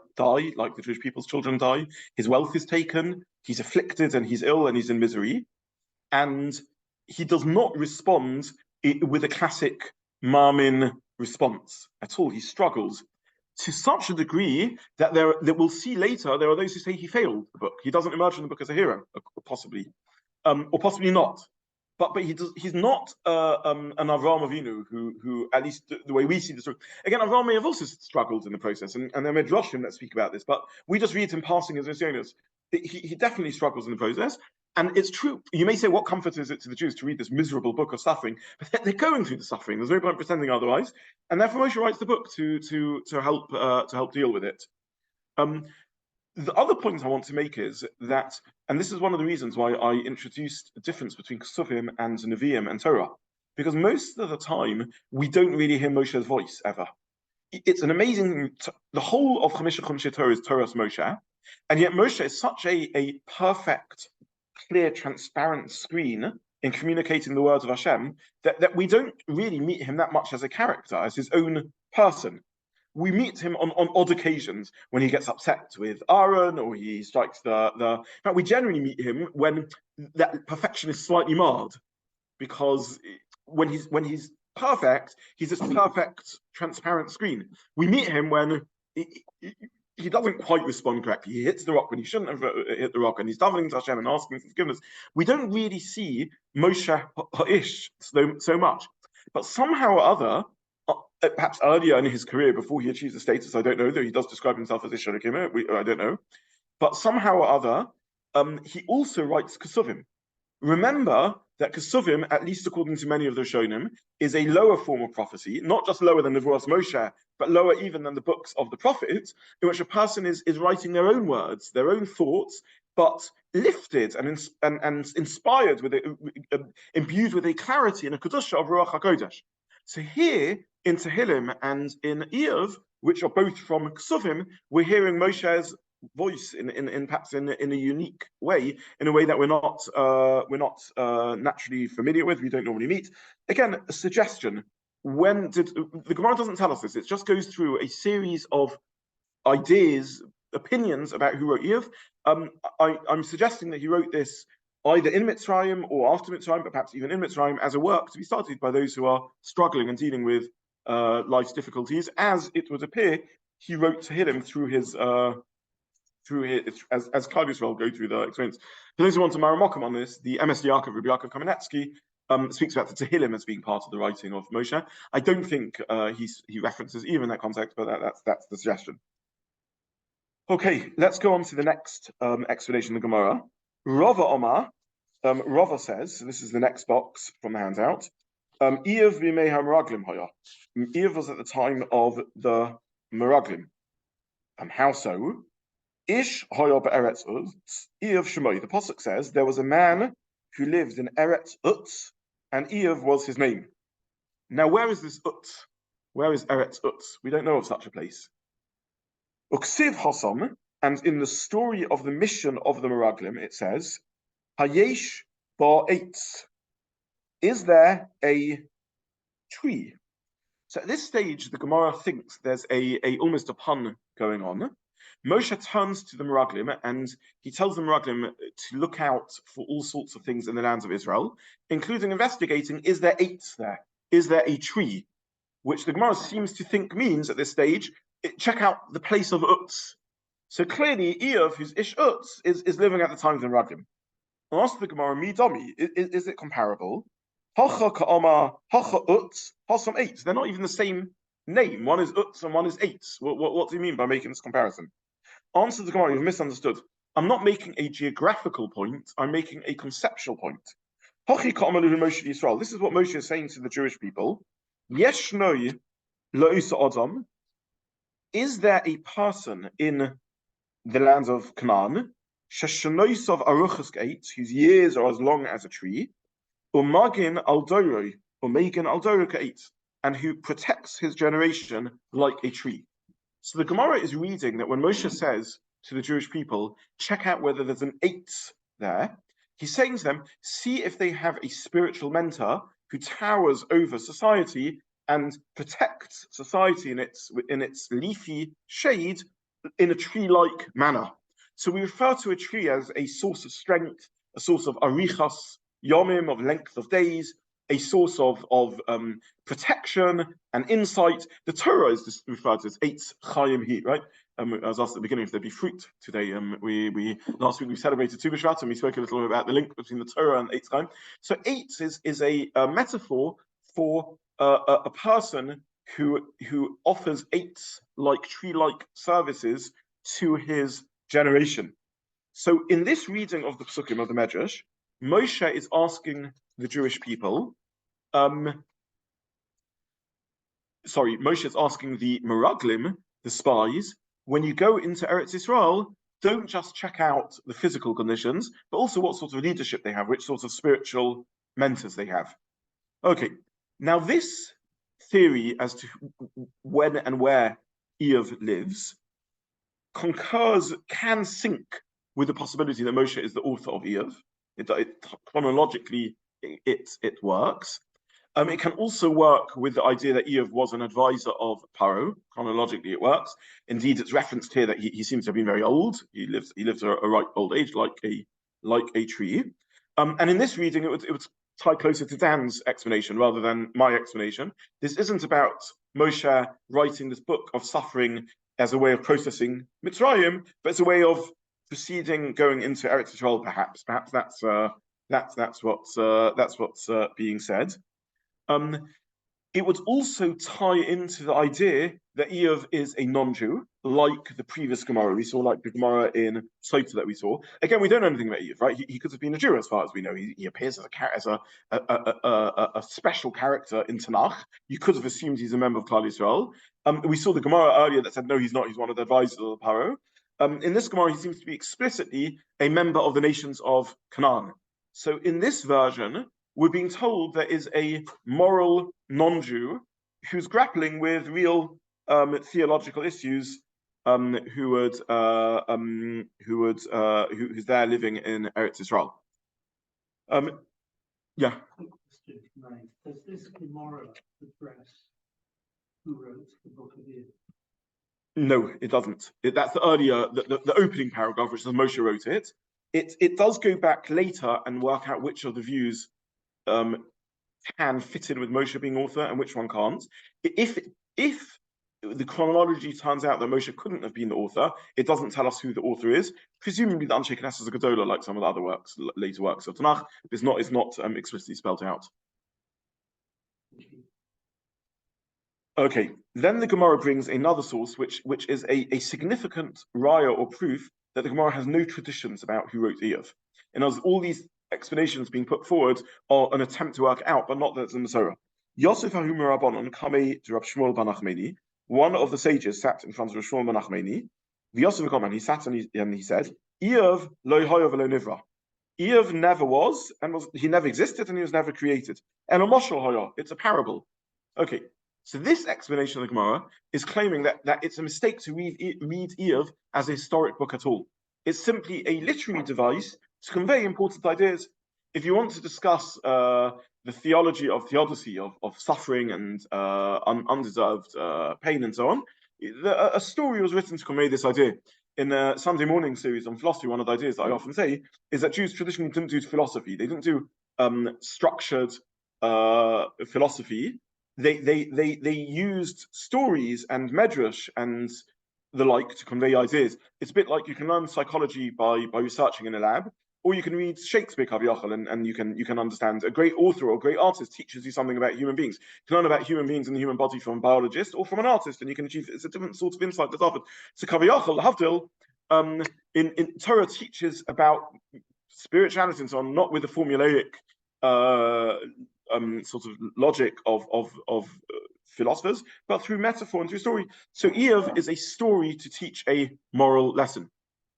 like the Jewish people's children die. His wealth is taken. He's afflicted, and he's ill, and he's in misery. And he does not respond with a classic Marmin response at all. He struggles to such a degree that we'll see later, there are those who say he failed the book. He doesn't emerge from the book as a hero, possibly, or possibly not. But he's not an Avraham Avinu who at least the way we see the story. Again, Avraham may have also struggled in the process, and there are Midrashim that speak about this, but we just read him passing as Messianians. He definitely struggles in the process, and it's true. You may say, what comfort is it to the Jews to read this miserable book of suffering? But they're going through the suffering. There's no point pretending otherwise, and therefore Moshe writes the book to help deal with it. The other point I want to make is that, and this is one of the reasons why I introduced the difference between Kesuvim and Nevi'im and Torah, because most of the time we don't really hear Moshe's voice ever. It's an amazing, the whole of Chamisha Chumshei Torah is Torah's Moshe, and yet Moshe is such a perfect, clear, transparent screen in communicating the words of Hashem that we don't really meet him that much as a character, as his own person. We meet him on odd occasions when he gets upset with Aaron or he strikes but we generally meet him when that perfection is slightly marred, because when he's perfect, he's this perfect, transparent screen. We meet him when he doesn't quite respond correctly. He hits the rock when he shouldn't have hit the rock, and he's davening to Hashem and asking for forgiveness. We don't really see Moshe Ha'ish so much, but somehow or other, perhaps earlier in his career, before he achieves the status, I don't know, though he does describe himself as Ish Elokim, I don't know. But somehow or other, he also writes Kesuvim. Remember that Kesuvim, at least according to many of the Rishonim, is a lower form of prophecy, not just lower than Nevuos Moshe, but lower even than the books of the prophets, in which a person is writing their own words, their own thoughts, but lifted and inspired with it, imbued with a clarity and a kedusha of Ruach HaKodesh. So here, in Tehillim and in Iyov, which are both from Ksuvim, we're hearing Moshe's voice in perhaps in a unique way, in a way that we're not naturally familiar with. We don't normally meet. Again, a suggestion. When did the Gemara doesn't tell us this? It just goes through a series of ideas, opinions about who wrote Iyov. I'm suggesting that he wrote this either in Mitzrayim or after Mitzrayim, but perhaps even in Mitzrayim, as a work to be studied by those who are struggling and dealing with life's difficulties. As it would appear, he wrote Tehillim through his as Klal Yisrael go through the experience. For those who want to Maramokim on this, the Rabbi Yaakov Kamenetsky, speaks about the Tehillim as being part of the writing of Moshe. I don't think he references even that context, but that's the suggestion. Okay, let's go on to the next explanation of the Gemara. Rava Omar, Rava says, so this is the next box from the handout. Iyov b'mei ha-meraglim haya. Iyov was at the time of the meraglim. How so? Ish haya be'eretz Utz, Iyov shemoi. The pasuk says there was a man who lived in Eretz Utz, and Iyov was his name. Now, where is this Utz? Where is Eretz Utz? We don't know of such a place. Uksiv Hosom, and in the story of the mission of the Meraglim, it says, Hayesh bar eitz. Is there a tree? So at this stage, the Gemara thinks there's almost a pun going on. Moshe turns to the Meraglim and he tells the Meraglim to look out for all sorts of things in the lands of Israel, including investigating, is there eitz there? Is there a tree? Which the Gemara seems to think means at this stage, check out the place of Utz. So clearly, Iyov, who's Ish Utz, is living at the time of the Meraglim. I'll ask the Gemara, Midami, is it comparable? Hacha ka'ama, hacha Utz, hasam eitz. They're not even the same name. One is Utz and one is eitz. What do you mean by making this comparison? Answer the Gemara, you've misunderstood. I'm not making a geographical point, I'm making a conceptual point. Hachi ka'ama luhu Moshe Yisrael. This is what Moshe is saying to the Jewish people. Yeshnoi lo'usa adam. Is there a person in the lands of Canaan, sheshanoisav aruchas gate, whose years are as long as a tree, umagin aldoroi, umagin aldoroi gate, and who protects his generation like a tree? So the Gemara is reading that when Moshe says to the Jewish people, check out whether there's an eitz there, he's saying to them, see if they have a spiritual mentor who towers over society and protects society in its leafy shade in a tree-like manner. So we refer to a tree as a source of strength, a source of arichas yomim, of length of days, a source of protection and insight. The Torah is referred to as eitz chayim hi, right? I was asked at the beginning if there'd be fruit today. We last week we celebrated Tu B'Shvat and we spoke a little bit about the link between the Torah and eitz chayim. So eitz is a metaphor for a person who offers eitz like tree-like services to his generation. So in this reading of the Psukim of the Medrash, Moshe is asking the Jewish people, Moshe is asking the Meraglim, the spies, when you go into Eretz Yisrael, don't just check out the physical conditions, but also what sort of leadership they have, which sort of spiritual mentors they have. Okay, now this theory as to when and where Iyov lives can sync with the possibility that Moshe is the author of Iyov. Chronologically, it works. It can also work with the idea that Iyov was an advisor of Paro. Chronologically, it works. Indeed, it's referenced here that he seems to have been very old. He lives a ripe old age, like a tree. And in this reading, it would tie closer to Dan's explanation rather than my explanation. This isn't about Moshe writing this book of suffering as a way of processing Mitzrayim, but it's a way of proceeding, going into Eretz Yisrael. Perhaps that's what's being said. It would also tie into the idea that Iyov is a non-Jew, like the previous Gemara we saw, like the Gemara in Sota that we saw. Again, we don't know anything about Iyov, right? He could have been a Jew, as far as we know. He appears as a special character in Nach. You could have assumed he's a member of Klal Yisrael. We saw the Gemara earlier that said no, he's not. He's one of the advisors of Paro. In this Gemara, he seems to be explicitly a member of the nations of Canaan. So in this version, we're being told there is a moral non-Jew who's grappling with real theological issues, who's there living in Eretz Israel. Yeah. Quick question, right? Does this Gemara address who wrote the book of Iyov? No, it doesn't. That's the earlier, the opening paragraph, which is Moshe wrote it. It does go back later and work out which of the views can fit in with Moshe being author and which one can't. If the chronology turns out that Moshe couldn't have been the author, it doesn't tell us who the author is. Presumably the Anshe Knesset is a Gedola, like some of the other works, later works of Tanakh. It's not explicitly spelled out. Okay, then the Gemara brings another source, which is a significant raya or proof that the Gemara has no traditions about who wrote Iyov. And as all these explanations being put forward are an attempt to work out, but not that it's in the Torah. Yosef Hahu Rabbanon Kamei to Rabbi Shmuel ben Nachmani. One of the sages sat in front of Rabbi Shmuel ben Nachmani. The Yosef Koman, he sat and he said, Iyov lo hoya v'lo nivra. Iyov never was, and he never existed, and he was never created. And a moshel hoya, it's a parable. Okay, so this explanation of the Gemara is claiming that it's a mistake to read Iyov as a historic book at all. It's simply a literary device to convey important ideas. If you want to discuss the theology of Theodicy, of suffering and undeserved pain and so on, a story was written to convey this idea. In a Sunday morning series on philosophy, one of the ideas that I often say is that Jews traditionally didn't do philosophy. They didn't do structured philosophy. They used stories and medrash and the like to convey ideas. It's a bit like you can learn psychology by researching in a lab, or you can read Shakespeare and you can understand. A great author or a great artist teaches you something about human beings. You can learn about human beings and the human body from a biologist or from an artist, and you can achieve, it's a different sort of insight that's offered. So Kaviyachal, Havdil, in Torah teaches about spirituality and so on, not with the formulaic sort of logic of philosophers, but through metaphor and through story. So Iyov is a story to teach a moral lesson.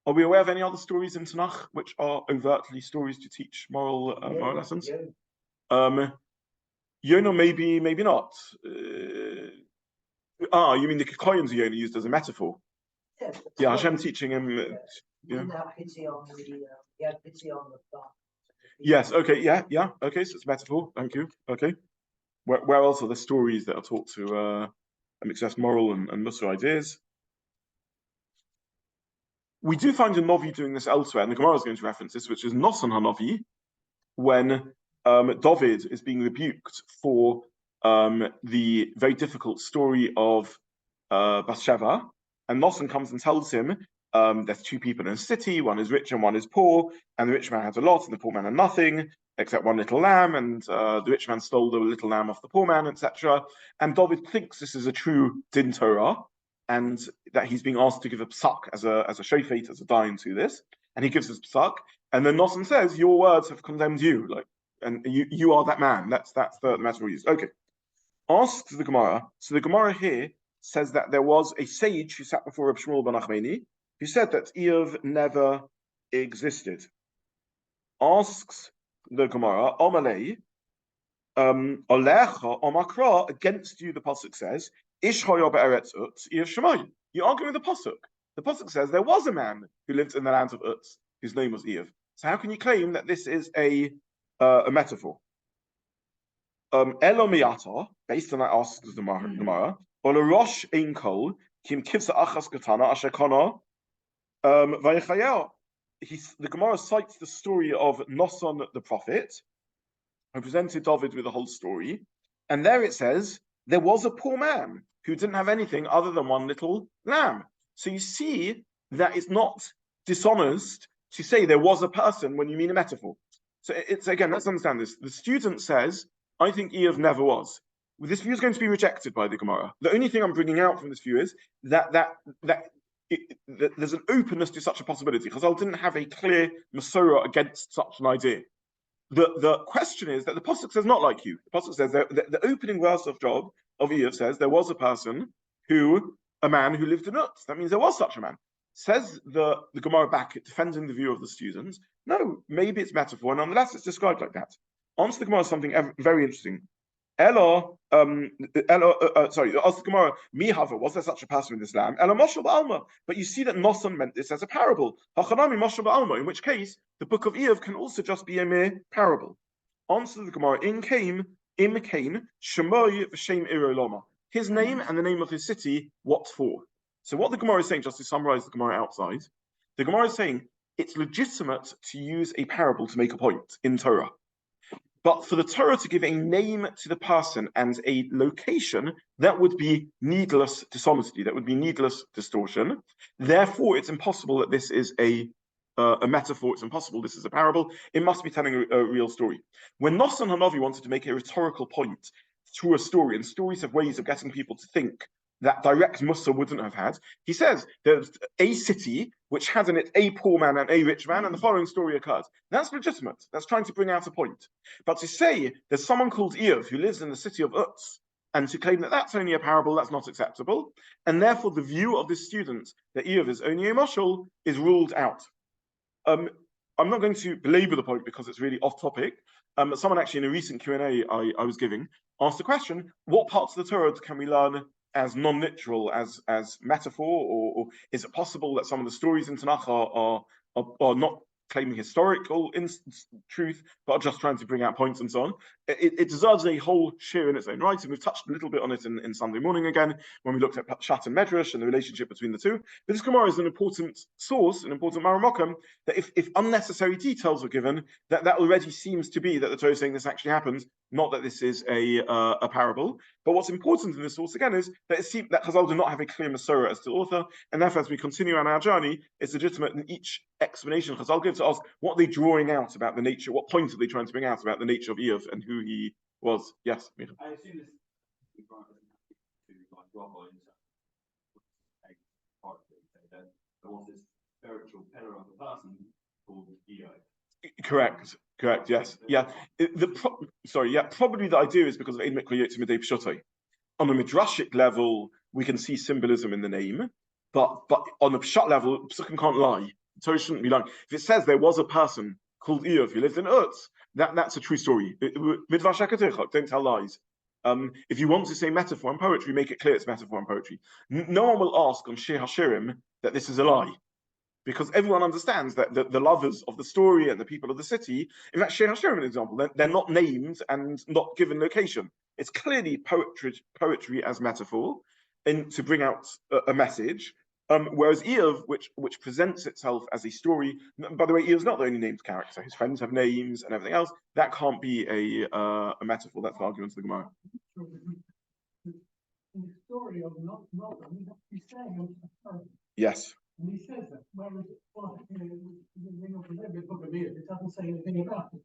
Are we aware of any other stories in Tanakh which are overtly stories to teach moral lessons? Yonah, maybe not. You mean the Koyans Yonah used as a metaphor? Yes, Yeah, Hashem teaching him. He Yeah. didn't have pity on he had pity on the plant. Yes. Okay. Yeah. Okay. So it's a metaphor. Thank you. Okay. Where else are there stories that are taught to express moral and Musar ideas? We do find a Novi doing this elsewhere, and the Gemara is going to reference this, which is Nosan HaNovi, when David is being rebuked for the very difficult story of Bathsheba, and Nosan comes and tells him there's two people in a city, one is rich and one is poor, and the rich man has a lot and the poor man had nothing except one little lamb, and the rich man stole the little lamb off the poor man, etc. And David thinks this is a true Din Torah, and that he's being asked to give a psak as a shofet, as a dayan to this, and he gives his psak, and then Nosan says, "Your words have condemned you, and you are that man." That's the metaphor used. Okay, asks the Gemara. So the Gemara here says that there was a sage who sat before Rabbi Shmuel ben Nachmani who said that Iyov never existed. Asks the Gemara, Omalei, Olecha Omakra, against you, the pasuk says, Ish hoya be'eretz Utz, Iyov Shemai. You're arguing with the pasuk. The pasuk says there was a man who lived in the land of Utz, whose name was Iyov. So how can you claim that this is a metaphor? Elomiyata, based on that, asks the Gemara, Olarosh ein kol kim kivsa achas katana ashekana vayechayel. The Gemara cites the story of Noson the prophet, who presented David with the whole story, and there it says there was a poor man who didn't have anything other than one little lamb. So you see that it's not dishonest to say there was a person when you mean a metaphor. So it's, again, let's understand this. The student says, I think Iyov never was. This view is going to be rejected by the Gemara. The only thing I'm bringing out from this view is that there's an openness to such a possibility. Chazal didn't have a clear Masorah against such an idea. The question is that the pasuk says not like you. The pasuk says the opening verse of Job of Iyov says there was a man who lived in Utz. That means there was such a man. Says the Gemara back, defending the view of the students. No, maybe it's metaphor, and nonetheless it's described like that. Answer the Gemara something very interesting. Elo, sorry, ask the Gemara, Mihava, was there such a person in Islam? Elo Moshe Ba'alma. But you see that Nosson meant this as a parable. Hachanami Moshe Ba'alma, in which case the book of Iyov can also just be a mere parable. Answer the Gemara, Im Cain, Shemoy V'Shem Iroloma. His name and the name of his city, what for? So what the Gemara is saying, just to summarize the Gemara outside, the Gemara is saying it's legitimate to use a parable to make a point in Torah. But for the Torah to give a name to the person and a location, that would be needless dishonesty, that would be needless distortion. Therefore, it's impossible that this is a metaphor, it's impossible this is a parable. It must be telling a real story. When Nosson Hanavi wanted to make a rhetorical point through a story, and stories have ways of getting people to think that direct Musa wouldn't have had, he says there's a city which had in it a poor man and a rich man, and the following story occurred. That's legitimate. That's trying to bring out a point. But to say there's someone called Iyov who lives in the city of Utz, and to claim that that's only a parable, that's not acceptable. And therefore, the view of this student that Iyov is only a mashal is ruled out. I'm not going to belabor the point because it's really off topic. Someone actually in a recent Q&A I was giving asked the question, what parts of the Torah can we learn as non-literal, as metaphor, or is it possible that some of the stories in Tanakh are not claiming historical truth, but are just trying to bring out points and so on? It deserves a whole share in its own right, and we've touched a little bit on it in Sunday morning again, when we looked at Pshat and Medrash and the relationship between the two. But this Gemara is an important source, an important Maramokim, that if unnecessary details are given, that already seems to be that the Torah is saying this actually happens, not that this is a parable. But what's important in this source again is that it seems that Chazal do not have a clear Masorah as to the author, and therefore as we continue on our journey, it's legitimate in each explanation Chazal gives to ask what are they drawing out about the nature, what point are they trying to bring out about the nature of Iyov and who he was. Yes, Micha. I assume this is to like Rabbi that there was this spiritual pillar of a person called Iyov. Correct. Yes. Yeah. Probably the idea is because of Ein Mikra Yotze Midei Pshutai. On a midrashic level, we can see symbolism in the name, but on a pshat level, Psukim can't lie. So it shouldn't be lying. If it says there was a person called Iyov who lived in Utz, that's a true story. Midvash HaKatechot, don't tell lies. If you want to say metaphor and poetry, make it clear it's metaphor and poetry. No one will ask on Shir HaShirim that this is a lie, because everyone understands that the lovers of the story and the people of the city, in fact, Shir HaShirim, an example, they're not named and not given location. It's clearly poetry as metaphor, and to bring out a message. Whereas Iyov, which presents itself as a story, by the way, Iyov's not the only named character. His friends have names and everything else. That can't be a metaphor. That's the argument of the Gemara. The story of not he's saying Yes. and he says that, whereas the book of Iyov, it doesn't say anything about it.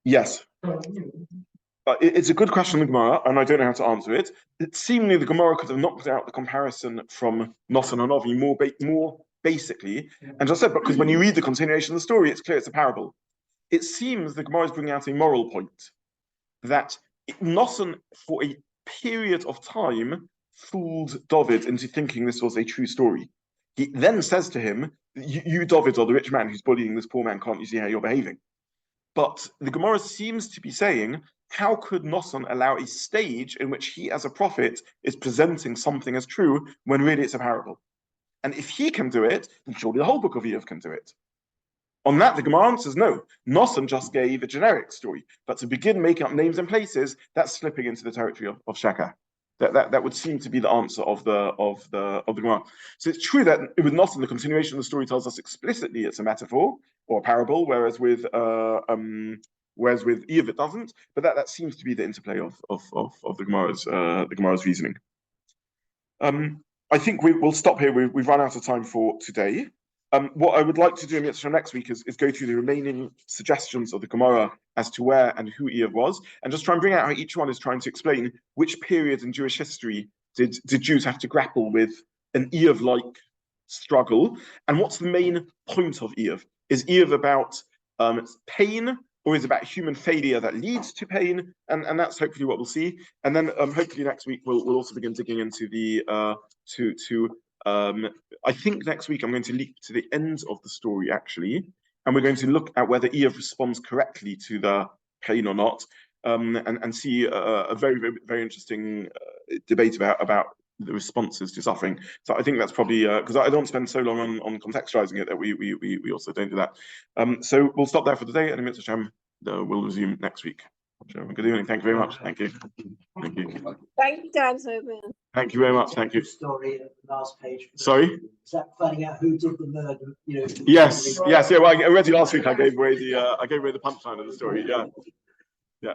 Yes. So, It's a good question, the Gemara, and I don't know how to answer it. Seemingly, the Gemara could have knocked out the comparison from Nosson Hanavi more basically, and just said, because when you read the continuation of the story, it's clear it's a parable. It seems the Gemara is bringing out a moral point, that Nosson, for a period of time, fooled David into thinking this was a true story. He then says to him, you David, are the rich man who's bullying this poor man, can't you see how you're behaving? But the Gemara seems to be saying, how could Nosson allow a stage in which he, as a prophet, is presenting something as true when really it's a parable? And if he can do it, then surely the whole book of Iyov can do it. On that, the Gemara answers no. Nosson just gave a generic story, but to begin making up names and places, that's slipping into the territory of Shaka. That would seem to be the answer of the Gemara. So it's true that with Nosson, the continuation of the story tells us explicitly it's a metaphor or a parable, whereas with Iyov it doesn't. But that seems to be the interplay of the Gemara's reasoning. I think we'll stop here. We've run out of time for today. What I would like to do in the next week is go through the remaining suggestions of the Gemara as to where and who Iyov was, and just try and bring out how each one is trying to explain which period in Jewish history did Jews have to grapple with an Iyov-like struggle, and what's the main point of Iyov? Is Iyov about pain, or is it about human failure that leads to pain? And that's hopefully what we'll see. And then hopefully next week we'll also begin digging into the I think next week I'm going to leap to the end of the story actually, and we're going to look at whether Iyov responds correctly to the pain or not. and see a very, very, very interesting debate about the responses to suffering. So I think that's probably because I don't spend so long on contextualizing it that we also don't do that. So we'll stop there for today, and Mr. Cham, we'll resume next week. Good evening. Thank you very much. Thank you. Thank you. Thank you, Dayan Zobin. Thank you very much. Thank you. Story at the last page. Sorry? Is that finding out who did the murder? You know. Yes. Yeah. Well, already last week I gave away the punchline of the story. Yeah. Yeah.